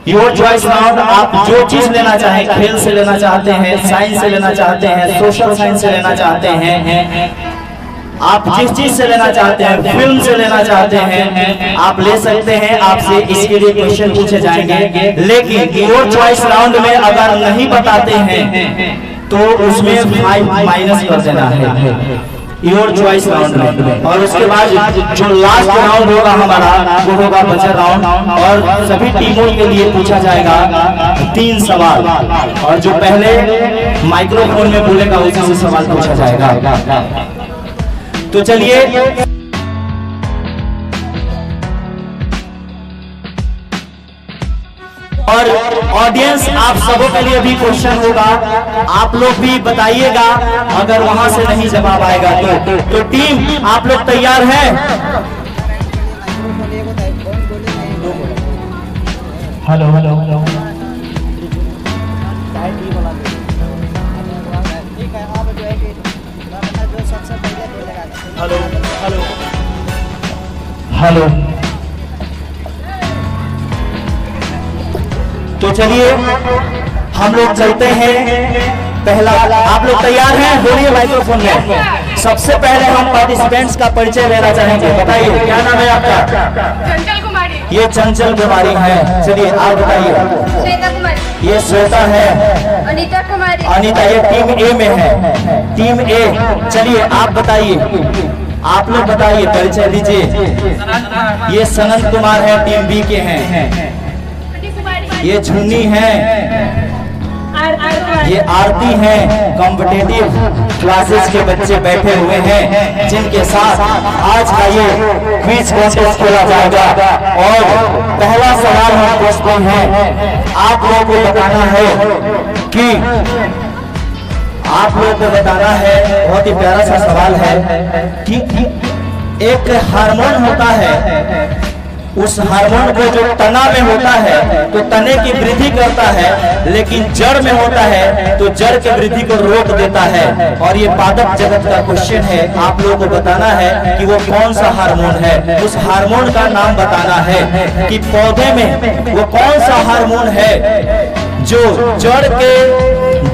Your choice round. आप जो चीज लेना चाहें, खेल से लेना चाहते हैं, साइंस से लेना चाहते हैं, सोशल साइंस से लेना चाहते हैं, आप जिस चीज से लेना चाहते हैं, फिल्म से लेना चाहते हैं, आप ले सकते हैं। आपसे इसके लिए क्वेश्चन पूछे जाएंगे, लेकिन योर चॉइस राउंड में अगर नहीं बताते हैं तो उसमें 5 माइनस कर देना है योर चॉइस राउंड में। और उसके बाद जो लास्ट राउंड होगा हमारा, वो होगा बजर राउंड, और सभी टीमों के लिए पूछा जाएगा 3 सवाल, और जो पहले माइक्रोफोन में बोलेगा उसी से सवाल पूछा जाएगा। तो चलिए, और ऑडियंस आप सबों के लिए भी क्वेश्चन होगा, आप लोग भी बताइएगा अगर वहां से नहीं जवाब आएगा तो टीम आप लोग तैयार हैं? Hello hello hello hello hello hello. तो चलिए हम लोग चलते हैं। पहला, आप लोग तैयार हैं? बोलिए माइक्रोफोन में। सबसे पहले हम पार्टिसिपेंट्स का परिचय लेना चाहेंगे। बताइए क्या नाम है आपका? चंचल कुमारी। ये चंचल कुमारी है। चलिए आप बताइए। श्वेता कुमारी। ये श्वेता है। अनीता कुमारी। अनीता, ये टीम ए में है, टीम ए। चलिए आप बताइए, आप लोग बताइए, परिचय दीजिए। ये सनत कुमार है, टीम बी के हैं। ये झुन्नी है, ये आरती है। कॉम्पिटिटिव क्लासेस के बच्चे बैठे हुए हैं जिनके साथ आज का ये क्विज कॉन्टेस्ट खेला जाएगा। और पहला सवाल हम पूछते हैं, आप लोगों को बताना है कि आप लोगों को बताना है, बहुत ही प्यारा सा सवाल है कि एक हार्मोन होता है, उस हार्मोन को जो तना में होता है तो तने की वृद्धि करता है, लेकिन जड़ में होता है तो जड़ की वृद्धि को रोक देता है। और ये पादप जगत का क्वेश्चन है, आप लोगों को बताना है कि वो कौन सा हार्मोन है। उस हार्मोन का नाम बताना है कि पौधे में वो कौन सा हार्मोन है जो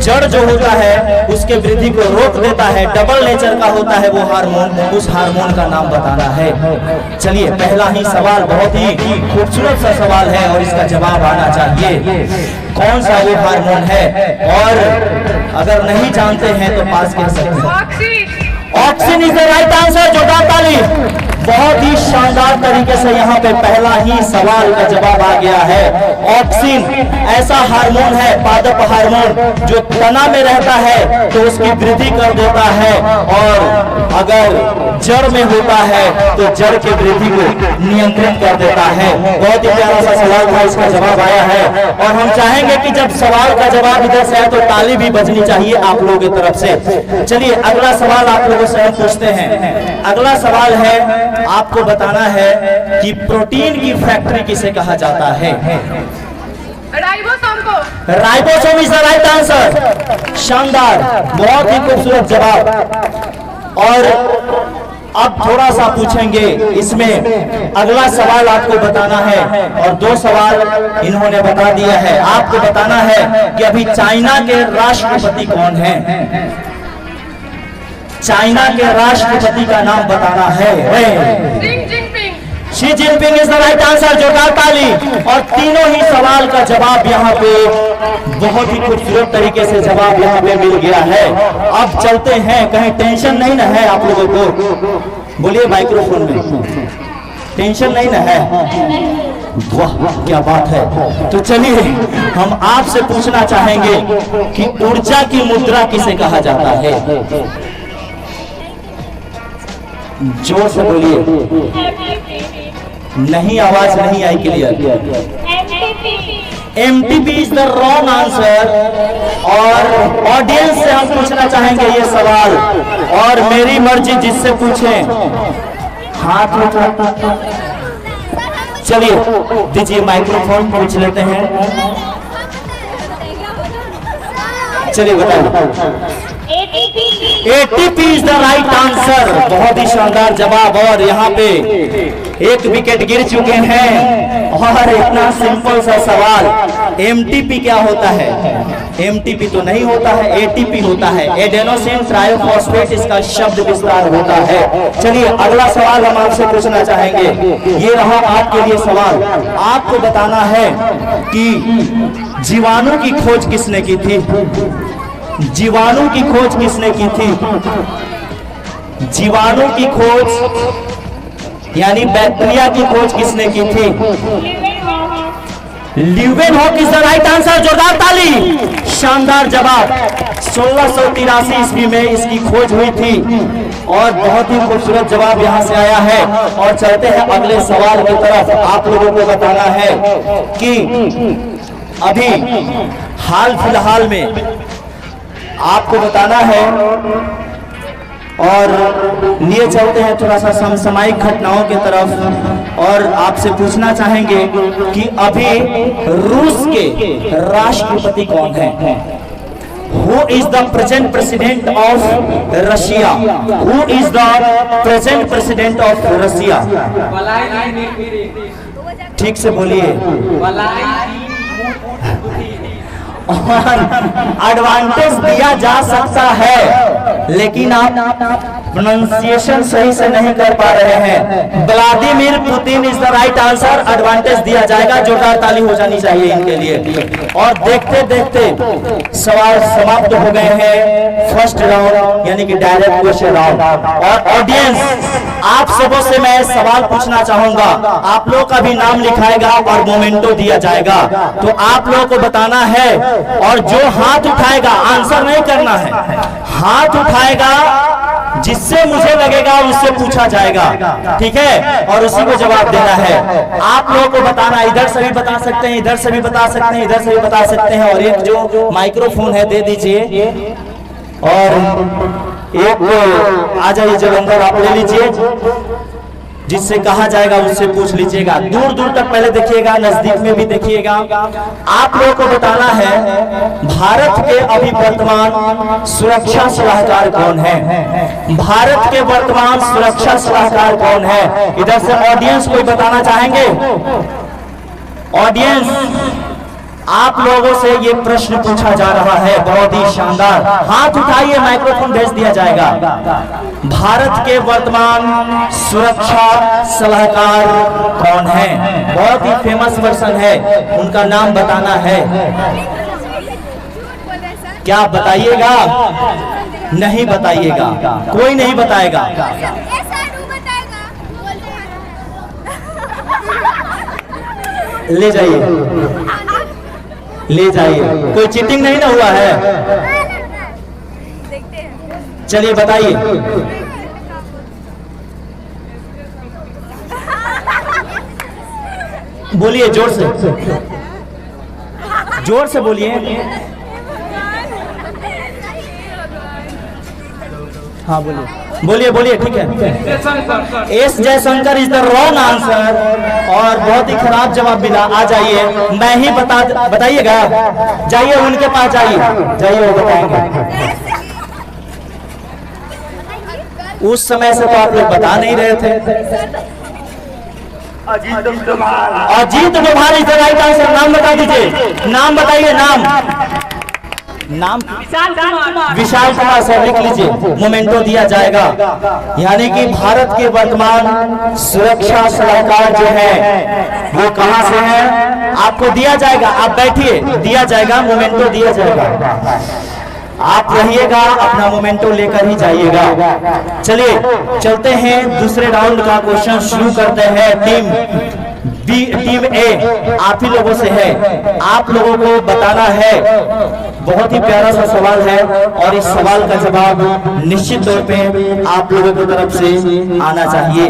जड़ जो होता है उसके वृद्धि को रोक देता है, डबल नेचर का होता है वो हार्मोन। उस हार्मोन का नाम बताना है। चलिए, पहला ही सवाल बहुत ही खूबसूरत सा सवाल है और इसका जवाब आना चाहिए, कौन सा वो हार्मोन है। और अगर नहीं जानते हैं तो पास कह सकते हैं। Oxygen is the right answer. जोरदार ताली। बहुत ही शानदार तरीके से यहाँ पे पहला ही सवाल का जवाब आ गया है। ऑक्सीन ऐसा हार्मोन है, पादप हार्मोन, जो तना में रहता है तो उसकी वृद्धि कर देता है, और अगर जड़ में होता है तो जड़ की वृद्धि को नियंत्रित कर देता है। बहुत ही प्यारा सा सवाल था, इसका जवाब आया है। और हम चाहेंगे कि जब सवाल का जवाब इधर से आए तो ताली भी बजनी चाहिए आप लोगों की तरफ से। चलिए अगला सवाल आप लोगों से हम पूछते हैं। अगला सवाल है, आपको बताना है कि प्रोटीन की फैक्ट्री किसे कहा जाता है? राइबोसोम को। Ribosome is the right answer. शानदार, बहुत ही खूबसूरत जवाब। और अब थोड़ा सा पूछेंगे इसमें। अगला सवाल आपको बताना है, और 2 सवाल इन्होंने बता दिया है। आपको बताना है कि अभी चाइना के राष्ट्रपति कौन है? चाइना के राष्ट्रपति का नाम बताना है। Xi Jinping is the right answer. जोरदार ताली। और तीनों ही सवाल का जवाब यहाँ पे बहुत ही खूबसूरत तरीके से जवाब यहाँ पे मिल गया है। अब चलते हैं, कहीं टेंशन नहीं ना है आप लोगों को? बोलिए माइक्रोफोन में, टेंशन नहीं ना है? वाह क्या बात है। तो चलिए हम आपसे पूछना चाहेंगे कि ऊर्जा की मुद्रा किसे कहा जाता है? जोर से बोलिए। नहीं, आवाज नहीं I clear. MTP is the wrong answer. और ऑडियंस से हम पूछना चाहेंगे ये सवाल, और मेरी मर्जी जिससे पूछें हाथ उठा। चलिए दीजिए माइक्रोफोन, पूछ लेते हैं। चलिए बताइए। ATP is the right answer. बहुत ही शानदार जवाब। और यहाँ पे एक विकेट गिर चुके हैं। और इतना सिंपल सा सवाल, MTP क्या होता है? MTP तो नहीं होता है, ATP होता है, एडेनोसिन ट्राइफॉस्फेट इसका शब्द विस्तार होता है। चलिए अगला सवाल हम आपसे पूछना चाहेंगे। ये रहा आपके लिए सवाल। आपको बताना है कि जीवाणु की खोज किसने की थी? जीवाणु की खोज किसने की थी? जीवाणु की खोज यानी बैक्टीरिया की खोज किसने की थी? Leeuwenhoek is the right answer. जोरदार ताली। शानदार जवाब। 1683 ईस्वी में इसकी खोज हुई थी। और बहुत ही खूबसूरत जवाब यहां से आया है। और चलते हैं अगले सवाल की तरफ। आप लोगों को बताना है कि अभी हाल फिलहाल में आपको बताना है। और लिए चलते हैं थोड़ा सा समसामयिक घटनाओं की तरफ। और आपसे पूछना चाहेंगे कि अभी रूस के राष्ट्रपति कौन है? Who is the present president of Russia? Who is the present president of Russia? ठीक से बोलिए। और एडवांटेज दिया जा सकता है, लेकिन आप प्रोनाउंसिएशन सही से नहीं कर पा रहे हैं। Vladimir Putin is the right answer. Advantage दिया जाएगा। जोरदार ताली हो जानी चाहिए इनके लिए। और देखते देखते सवाल समाप्त हो गए हैं। फर्स्ट राउंड यानी कि डायरेक्ट क्वेश्चन राउंड। और ऑडियंस, आप सबों से मैं सवाल पूछना चाहूंगा। आप लोग का भी नाम लिखाएगा और मोमेंटो दिया जाएगा। तो आप लोगों को बताना है। और जो हाथ उठाएगा, आंसर नहीं करना है, हाथ उठाएगा जिससे मुझे लगेगा उससे पूछा जाएगा। ठीक है? और उसी को जवाब देना है। आप लोगों को बताना, इधर से भी बता सकते हैं, इधर से भी बता सकते हैं, इधर से भी बता सकते हैं। और एक जो माइक्रोफोन है दे दीजिए। और एक आ जाइए जलंधर, आप ले लीजिए। जिससे कहा जाएगा उससे पूछ लीजिएगा। दूर दूर तक पहले देखिएगा, नजदीक में भी देखिएगा। आप लोगों को बताना है भारत के अभी वर्तमान सुरक्षा सलाहकार कौन है? भारत के वर्तमान सुरक्षा सलाहकार कौन है? इधर से ऑडियंस कोई बताना चाहेंगे? ऑडियंस, आप लोगों से ये प्रश्न पूछा जा रहा है। बहुत ही शानदार। हाथ उठाइए, माइक्रोफोन भेज दिया जाएगा। भारत के वर्तमान सुरक्षा सलाहकार कौन है? बहुत ही फेमस पर्सन है, उनका नाम बताना है। क्या बताइएगा? नहीं बताइएगा, कोई नहीं बताएगा। ले जाइए, ले जाइए। कोई चीटिंग नहीं ना हुआ है? चलिए बताइए। बोलिए जोर से, जोर से बोलिए। हाँ बोलिए, बोलिए बोलिए। ठीक है, S Jaishankar is the wrong answer. और बहुत ही खराब जवाब मिला। आ जाइए, मैं ही बताइएगा। जाइए उनके पास, जाइए जाइए, वो बताएंगे। उस समय से तो आप लोग बता नहीं रहे थे। Ajit Doval is the right answer. नाम बता दीजिए, नाम बताइए। नाम विशाल कुमार सर, लिख लीजिए। मोमेंटो दिया जाएगा। यानी कि भारत के वर्तमान सुरक्षा सलाहकार जो है वो कहां से है, आपको दिया जाएगा। आप बैठिए, दिया जाएगा, मोमेंटो दिया जाएगा। आप रहिएगा, अपना मोमेंटो लेकर ही जाइएगा। चलिए चलते हैं, दूसरे राउंड का क्वेश्चन शुरू करते हैं। टीम ए आप ही लोगों से है। आप लोगों को बताना है। बहुत ही प्यारा सा सवाल है और इस सवाल का जवाब निश्चित तौर पे आप लोगों की तरफ से आना चाहिए।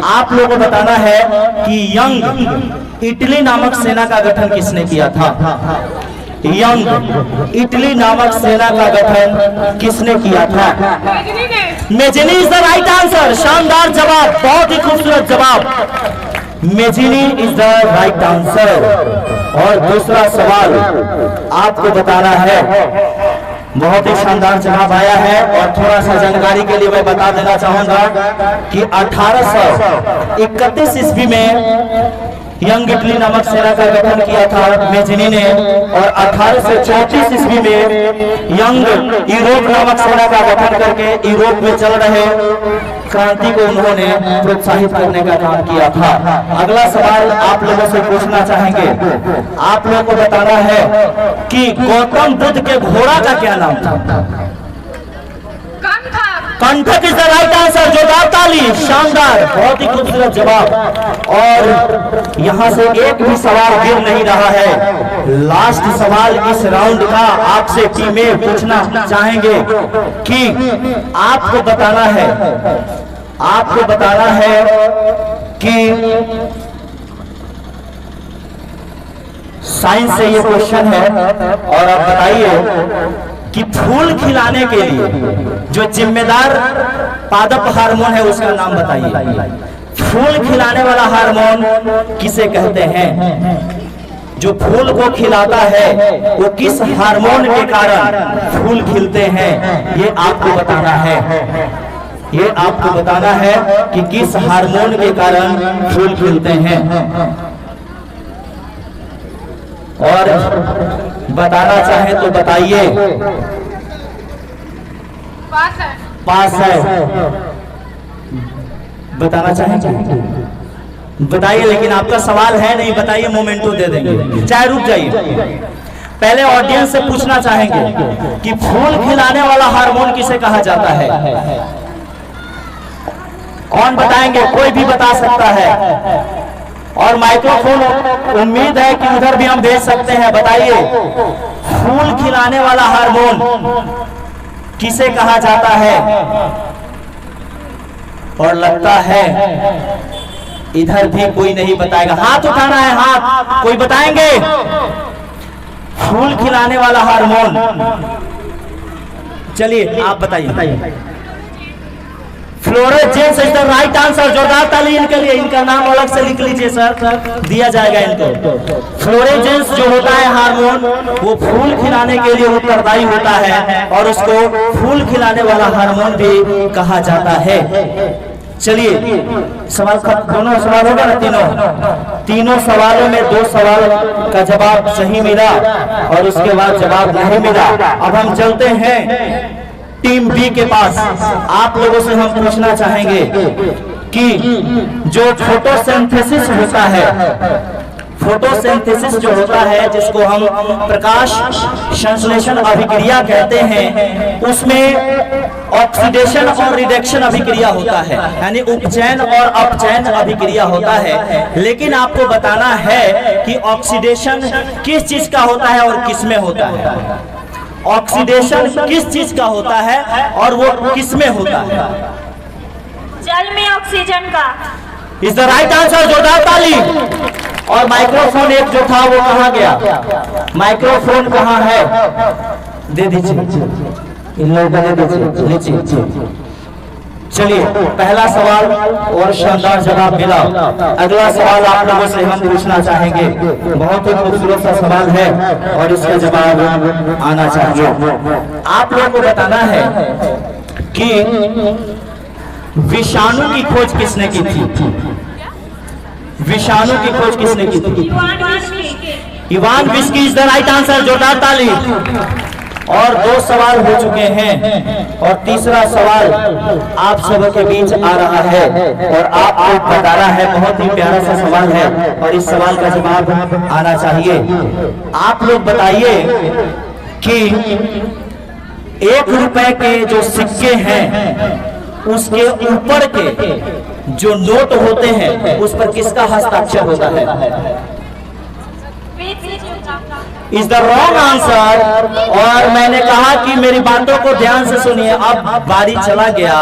आप लोगों को बताना है कि यंग इटली नामक सेना का गठन किसने किया था? यंग इटली नामक सेना का गठन किसने किया था? Mazzini is the right answer. शानदार जवाब, बहुत ही खूबसूरत जवाब। Mazzini is the right answer. और दूसरा सवाल आपको बताना है, बहुत ही शानदार जवाब आया है। और थोड़ा सा जानकारी के लिए मैं बता देना चाहूंगा कि 1831 ईस्वी में यंग इटली नामक सेना का गठन किया था मेजनी ने, और 1834 ईस्वी में यंग यूरोप नामक सेना का गठन करके यूरोप में चल रहे क्रांति को उन्होंने प्रोत्साहित करने का काम किया था। अगला सवाल आप लोगों से पूछना चाहेंगे, आप लोगों को बताना है कि गौतम बुद्ध के घोड़ा का क्या नाम था? कंठक इज द राइट आंसर। जोरदार ताली, शानदार, बहुत ही खूबसूरत जवाब। और यहां से एक भी सवाल गिर नहीं रहा है। लास्ट सवाल इस राउंड का आपसे टीमें पूछना चाहेंगे कि आपको बताना है कि साइंस से ये क्वेश्चन है, और आप बताइए कि फूल खिलाने के लिए जो जिम्मेदार पादप हार्मोन है उसका नाम बताइए। फूल खिलाने वाला हार्मोन किसे कहते हैं? जो फूल को खिलाता है वो किस हार्मोन के कारण फूल खिलते हैं, ये आपको बताना है। ये आपको बताना है कि किस हार्मोन के कारण फूल खिलते हैं। और बताना चाहे तो बताइए। पास है। बताना चाहेंगे बताइए, लेकिन आपका सवाल है नहीं, बताइए, मोमेंटो दे देंगे, चाहे रुक जाइए। पहले ऑडियंस से पूछना चाहेंगे कि फूल खिलाने वाला हार्मोन किसे कहा जाता है? कौन बताएंगे? कोई भी बता सकता है। और माइक्रोफोन उम्मीद है कि उधर भी हम भेज सकते हैं। बताइए, फूल खिलाने वाला हार्मोन किसे कहा जाता है? और लगता है इधर भी कोई नहीं बताएगा। हाथ उठाना है, हाथ। कोई बताएंगे? फूल खिलाने वाला हार्मोन, चलिए आप बताइए। फ्लोरेजेंस इज द राइट आंसर। जोरदार ताली इनके लिए। इनका नाम अलग से लिख लीजिए सर, दिया जाएगा इनको। फ्लोरेजेंस जो होता है हार्मोन, वो फूल खिलाने के लिए उत्तरदायी होता है, और उसको फूल खिलाने वाला हार्मोन भी कहा जाता है। चलिए, सवाल दोनों सवाल होगा ना? तीनों सवालों में 2 सवाल का जवाब सही मिला और उसके बाद जवाब नहीं मिला। अब हम चलते हैं टीम बी के पास। आप लोगों से हम पूछना चाहेंगे कि जो फोटोसिंथेसिस होता है, फोटोसिंथेसिस जो होता है, जिसको हम प्रकाश संश्लेषण अभिक्रिया कहते हैं, उसमें ऑक्सीडेशन और रिडक्शन अभिक्रिया होता है, यानी उपचयन और अपचयन अभिक्रिया होता है। लेकिन आपको बताना है कि ऑक्सीडेशन किस चीज का होता है और किस में होता है। ऑक्सीडेशन किस चीज का होता है और वो किस में होता है? जल में ऑक्सीजन का। Is the right answer. जोरदार ताली। और माइक्रोफोन एक जो था वो कहाँ गया? माइक्रोफोन कहाँ है? दे दीजिए, इन लोगों को दे दीजिए। चलिए, पहला सवाल और शानदार जवाब मिला। अगला सवाल आप लोगों से हम पूछना चाहेंगे। बहुत ही खूबसूरत सा सवाल है और इसका जवाब आना चाहिए। आप लोगों को बताना है कि विषाणु की खोज किसने की थी? विषाणु की खोज किसने की थी? Ivan whisky is the right answer. जोरदार ताली। और 2 सवाल हो चुके हैं और तीसरा सवाल आप सब के बीच आ रहा है और आपको बताना है। बहुत ही प्यारा सा सवाल है और इस सवाल का जवाब आना चाहिए। आप लोग बताइए कि 1 रुपए के जो सिक्के हैं उसके ऊपर के जो नोट होते हैं उस पर किसका हस्ताक्षर होता है? Is the wrong answer. और मैंने कहा कि मेरी बातों को ध्यान से सुनिए। अब बारी चला गया।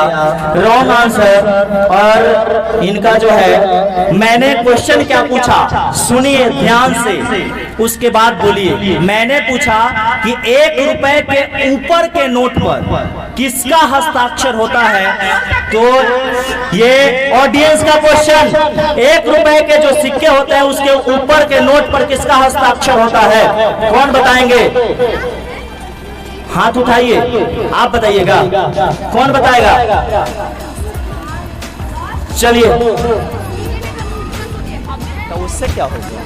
Wrong answer. और इनका जो है, मैंने क्वेश्चन क्या पूछा सुनिए ध्यान से, उसके बाद बोलिए। मैंने पूछा कि 1 रुपए के ऊपर के नोट पर किसका हस्ताक्षर होता है? तो ये ऑडियंस का क्वेश्चन। 1 रुपए के जो सिक्के होते हैं उसके ऊपर के नोट पर किसका हस्ताक्षर होता है? कौन बताएंगे? हाथ उठाइए, आप बताइएगा, कौन बताएगा? चलिए, तो उससे क्या होगा?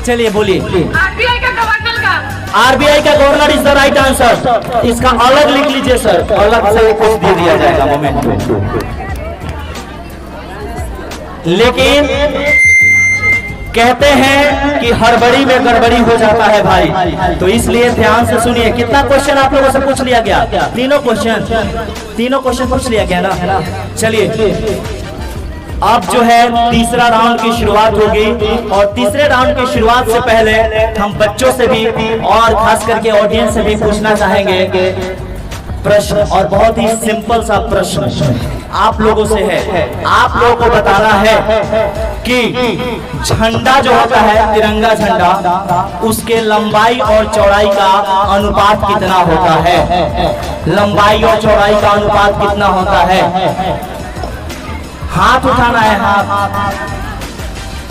चलिए बोलिए। आरबीआई का गवर्नर का। आरबीआई का governor is the right answer. इसका अलग लिख लीजिए सर, अलग से कुछ दे दिया जाएगा मोमेंट में। लेकिन कहते हैं कि हड़बड़ी में गड़बड़ी हो जाता है भाई, तो इसलिए ध्यान से सुनिए। कितना क्वेश्चन आप लोगों से पूछ लिया गया? तीनों क्वेश्चन पूछ लिया गया ना। चलिए, अब जो है तीसरा राउंड की शुरुआत होगी, और तीसरे राउंड की शुरुआत से पहले हम बच्चों से भी और खास करके ऑडियंस से भी पूछना चाहेंगे प्रश्न, और बहुत ही सिंपल सा प्रश्न आप लोगों से है। आप लोगों को बताना है कि झंडा जो होता है, तिरंगा झंडा, उसके लंबाई और चौड़ाई का अनुपात कितना होता है? लंबाई और चौड़ाई का अनुपात कितना होता है? हाथ उठाना है, हाथ।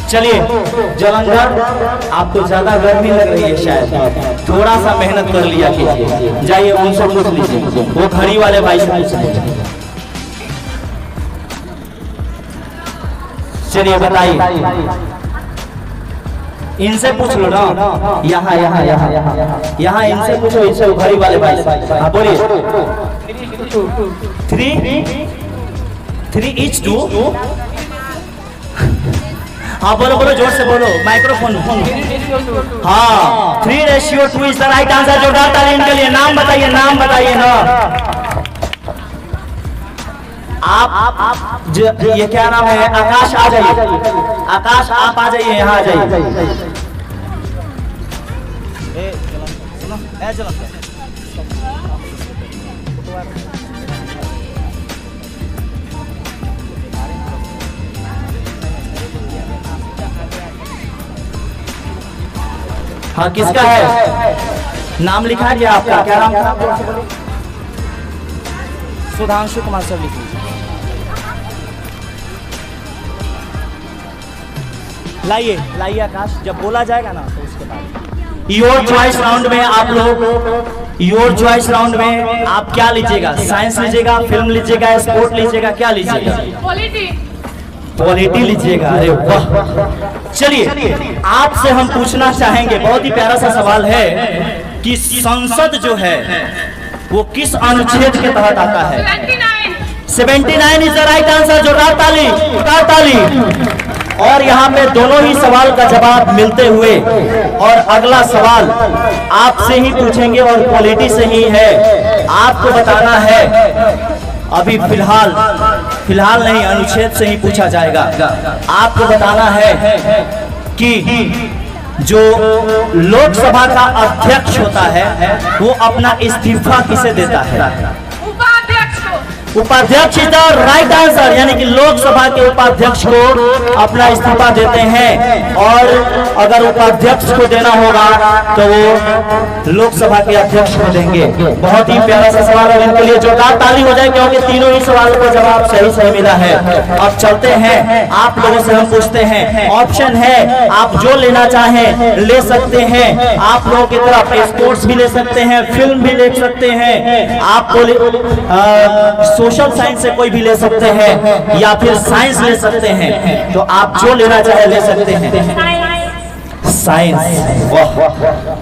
चलिए जलंधर, आपको ज्यादा गर्मी लग रही है शायद, थोड़ा सा मेहनत कर लिया कीजिए। जाइए उनसे पूछ लीजिए, वो घड़ी वाले भाई से पूछ लीजिए। चलिए बताइए, इनसे पूछ लो ना। यहाँ इनसे पूछो, इनसे घड़ी वाले भाई से। हाँ बोलिए। 3 each 2। हाँ बोलो बोलो, जोर से बोलो, माइक्रोफोन। हाँ, 3:2 इज द राइट आंसर। जोरदार ताली इनके लिए। नाम बताइए ना। आप ये क्या नाम है? आकाश, आ जाइए। आकाश, आप आ जाइए, यहाँ आ जाइए। हाँ, किसका है? नाम लिखा है आपका? क्या नाम था? सुधांशु कुमार सर लिख लीजिए। लाइए आकाश, जब बोला जाएगा ना तो उसके बाद। योर चॉइस राउंड में आप लोग, योर चॉइस राउंड में आप क्या लीजिएगा? साइंस लीजिएगा, फिल्म लीजिएगा, स्पोर्ट लीजिएगा, क्या लीजिएगा? पॉलिटी लीजिएगा। अरे वाह। चलिए, आपसे हम पूछना चाहेंगे, बहुत ही प्यारा सा सवाल है कि संसद जो है वो किस अनुच्छेद के तहत आता है? 79 इज द राइट आंसर। जोरदार ताली। और यहाँ पे दोनों ही सवाल का जवाब मिलते हुए, और अगला सवाल आपसे ही पूछेंगे और पॉलिटी से ही है। आपको बताना है, अभी फिलहाल नहीं, अनुच्छेद से ही पूछा जाएगा। आपको बताना है कि जो लोकसभा का अध्यक्ष होता है वो अपना इस्तीफा किसे देता है? उपाध्यक्ष इज द राइट आंसर। यानी कि लोकसभा के उपाध्यक्ष को अपना इस्तीफा देते हैं, और अगर उपाध्यक्ष को देना होगा तो वो लोकसभा के अध्यक्ष को देंगे। बहुत ही प्यारा सा सवाल है, इनके लिए जोरदार ताली हो जाए, क्योंकि तीनों ही सवालों का जवाब सही मिला है। अब चलते हैं, आप लोगों से हम पूछते हैं। ऑप्शन है, आप जो लेना चाहें ले सकते हैं। आप लोगों की तरफ स्पोर्ट्स भी ले सकते हैं, फिल्म भी ले सकते हैं, आप सोशल साइंस से कोई भी ले सकते हैं, या फिर साइंस ले सकते हैं। तो आप जो लेना चाहे ले सकते हैं। साइंस। वाह,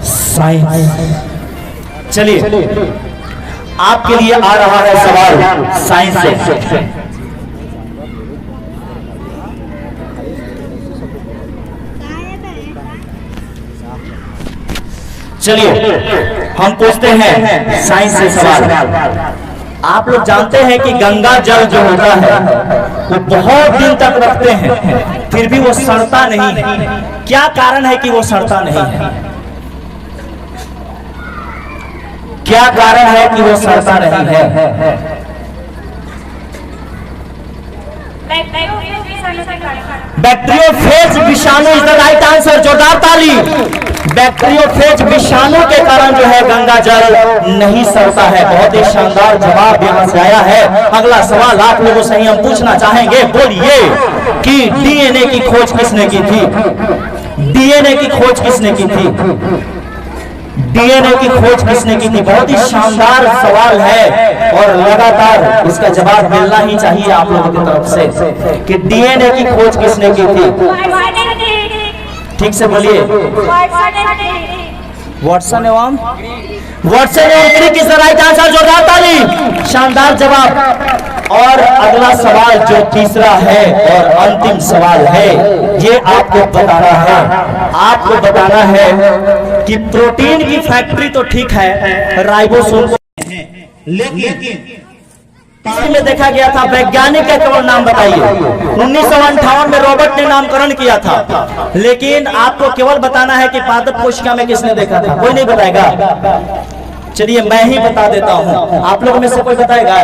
साइंस। चलिए, आपके लिए आ रहा है सवाल साइंस से। चलिए, हम पूछते हैं साइंस से सवाल। आप लोग जानते हैं कि गंगा जल जो होता है वो बहुत दिन तक रखते हैं, फिर भी वो सड़ता नहीं है। क्या कारण है कि वो सड़ता नहीं है? क्या कारण है कि वो सड़ता नहीं है? बैक्टीरियोफेज विषाणु इज द राइट आंसर। जोरदार ताली। बैक्टीरियोफेज विषाणु के कारण जो है गंगा जल नहीं सड़ता है। बहुत ही शानदार जवाब यहाँ से आया है। अगला सवाल आप लोगों से ही हम पूछना चाहेंगे। बोलिए कि डीएनए की खोज किसने की थी? डीएनए की खोज किसने की थी? डीएनए की खोज किसने की थी? बहुत ही शानदार सवाल है और लगातार इसका जवाब मिलना ही चाहिए आप लोगों की तरफ से कि डीएनए की खोज किसने की थी। ठीक से बोलिए। वाटसन एवं क्रिक इज द राइट आंसर। जोरदार ताली, शानदार जवाब। और अगला सवाल जो तीसरा है और अंतिम सवाल है, ये आपको बताना है, आपको बताना है कि प्रोटीन की फैक्ट्री तो ठीक है, राइबोसोम लेकिन में देखा गया था, वैज्ञानिक का केवल नाम बताइए। 1958 में रॉबर्ट ने नामकरण किया था, लेकिन आपको केवल बताना है कि पादप कोशिका में किसने देखा था। कोई नहीं बताएगा? चलिए मैं ही बता देता हूं, आप लोगों में से कोई बताएगा?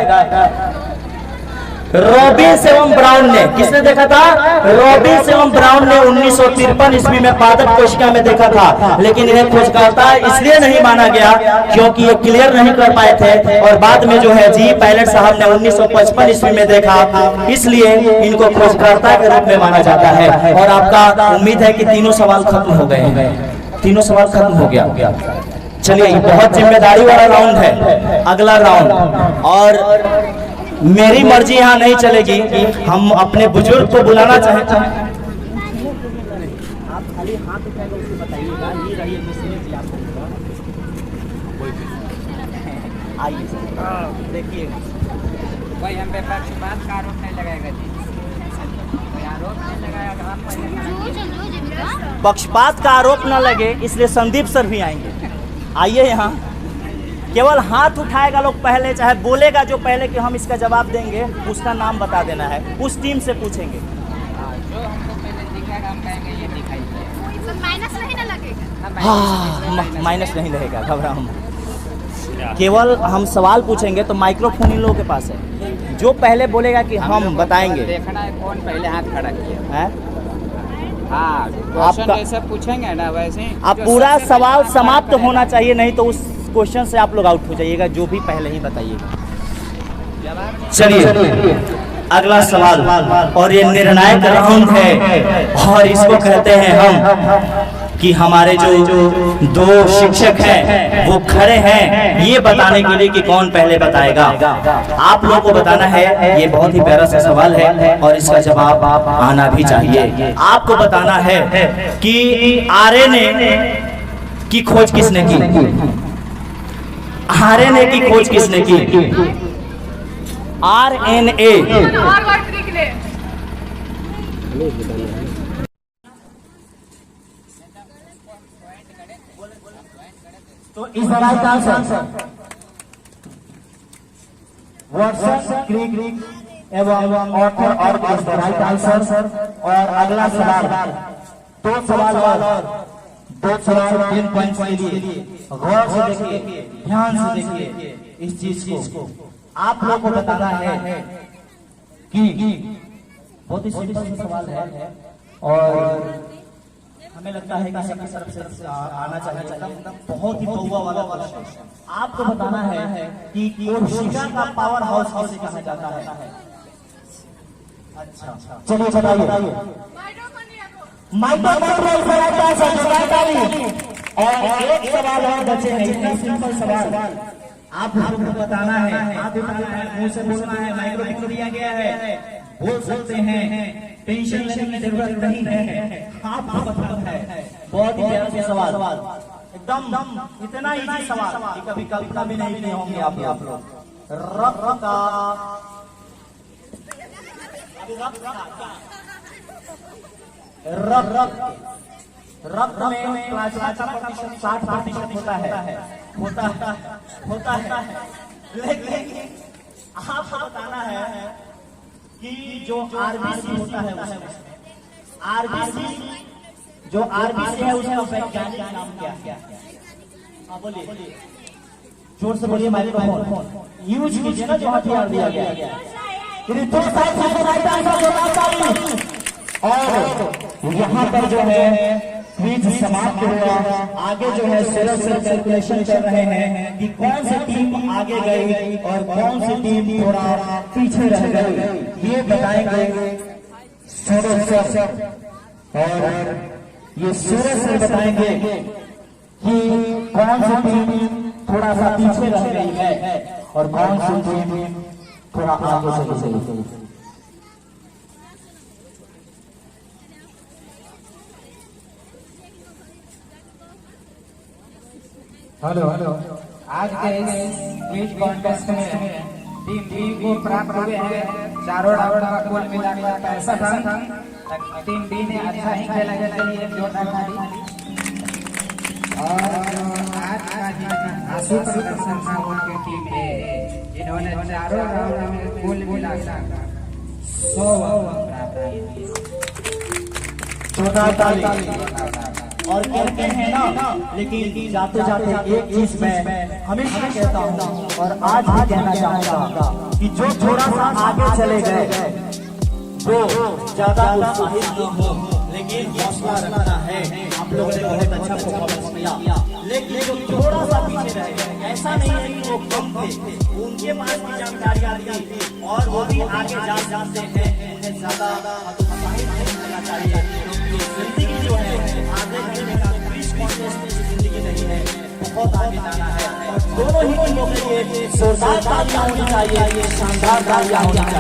रॉबिन्स एवं ब्राउन ने, किसने देखा था? रॉबिन्स एवं ब्राउन ने 1953 ईस्वी में पादप कोशिका में देखा था, लेकिन इन्हें खोजकर्ता इसलिए नहीं माना गया क्योंकि ये क्लियर नहीं कर पाए थे, और बाद में जो है जी पायलट साहब ने 1955 ईस्वी में देखा, इसलिए इनको खोजकर्ता के रूप में माना जाता है। और आपका उम्मीद है कि तीनों सवाल खत्म हो गए, तीनों सवाल खत्म हो गया। चलिए, बहुत जिम्मेदारी वाला राउंड है अगला राउंड, और मेरी मर्जी यहाँ नहीं चलेगी। हम अपने बुजुर्ग को बुलाना चाहते हैं। आप खाली हाथ उठाकर उसे बताइएगा, ये रही मिसरी आपको। आइए देखिएगा, कोई हम पे पक्षपात का आरोप नहीं लगाएगा जी, कोई आरोप नहीं लगाएगा। पक्षपात का आरोप न लगे इसलिए संदीप सर भी आएंगे। आइए यहाँ, केवल हाथ उठाएगा लोग पहले, चाहे बोलेगा जो पहले कि हम इसका जवाब देंगे, उसका नाम बता देना है, उस टीम से पूछेंगे। जो हमको पहले दिखाएगा हम कहेंगे ये दिखाइए। माइनस नहीं ना लगेगा? हाँ, माइनस नहीं रहेगा, घबराओ मत। केवल हम सवाल पूछेंगे तो माइक्रोफोन इन लोगों के पास है, जो पहले बोलेगा कि हम बताएंगे। देखना है कौन पहले हाथ खड़ा किया है। हाँ, आपका जैसे पूछेंगे ना वैसे आप पूरा सवाल समाप्त होना चाहिए, नहीं तो उस क्वेश्चन से आप लोग आउट हो जाइएगा, जो भी पहले ही बताइएगा। चलिए अगला सवाल, और ये निर्णायक राउंड है, और इसको कहते हैं हम कि हमारे जो दो शिक्षक हैं वो खड़े हैं ये बताने के लिए कि कौन पहले बताएगा। आप लोगों को बताना है, ये बहुत ही प्यारा सा सवाल है और इसका जवाब आना भी चाहिए। आपको बताना है कि आरएनए की खोज किसने की? आरएनए की खोज किसने की? आरएनए। तो इस राइट आंसर वाटसन, क्रिक एवं ऑर्थर और इज द राइट आंसर। और अगला सवाल, दो सवाल 3 पॉइंट्स के लिए गौर से देखिए, ध्यान से देखिए इस चीज को। आप लोगों को बताना है कि बहुत ही सिंपल सवाल है और हमें लगता है कि सबकी तरफ से आना चाहिए, एकदम बहुत ही बउआ वाला क्वेश्चन। आपको बताना है कि कोशिका का पावर हाउस किसे कहा जाता है? अच्छा, चलिए बताइए। और एक सवाल और बचे हैं, इतना सिंपल सवाल आप लोगों को बताना है, हाथ उठाना है, मुंह से बोलना है, माइक्रोफोन दिया गया है, बोल सकते हैं, टेंशन लेने की जरूरत नहीं है, आपको बताना है। बहुत ही प्यारा सा सवाल, एकदम इतना इजी सवाल कि कभी कल्पना भी नहीं किए होंगे आप लोग। रक्त का रक्त में प्लाज्मा का प्रतिशत 60% होता है, लेकिन आपको बताना है कि जो आरबीसी होता है उसमें आरबीसी है उसका वैज्ञानिक नाम क्या है? बोलिए, जोर से बोलिए, माइक्रोफोन यूज कीजिए ना, जो हथियार दिया गया है। और यहाँ पर जो है क्विज समाप्त हुआ। आगे जो है सिर्फ कैलकुलेशन कर रहे हैं कि कौन सी टीम आगे गई और कौन सी टीम थोड़ा पीछे रह गई, ये बताएंगे सूरज सर। और ये सूरज सर बताएंगे कि कौन सी टीम थोड़ा सा पीछे रह गई है और कौन सी टीम थोड़ा आगे चली गई। हेलो हेलो, आज के इस क्विज कॉन्टेस्ट में टीम बी को प्राप्त हुए हैं चारों राउंड का कुल मिलाकर 65 अंक। टीम बी ने अच्छा ही खेला, के लिए जोरदार ताली। और आज का जीतना आशु प्रदर्शन का उनकी टीम है, जिन्होंने चारों राउंड में कुल मिलाकर 100 अंक प्राप्त किए। जोरदार ताली। और कहते हैं ना, लेकिन जाते जाते एक चीज मैं हमेशा कहता हूँ और आज भी कहना चाहूंगा कि जो थोड़ा सा आगे चले गए वो ज्यादा उत्साहित न हो, लेकिन हौसला रखना है। आप लोगों ने बहुत अच्छा परफॉर्मेंस किया, लेकिन जो थोड़ा सा पीछे रह गए, ऐसा नहीं है कि वो कम थे, उनके पास भी जानकारियां थी और वो भी आगे जा जाते हैं। उन्हें ज्यादा उत्साहित नहीं करना चाहिए, क्योंकि जिंदगी जो है आगे बढ़ने का क्विज कॉन्टेस्ट में जिंदगी नहीं है, बहुत आगे जाना है। और दोनों ही टीमों के लिए जोरदार तालियां होनी चाहिए, शानदार तालियां होनी चाहिए।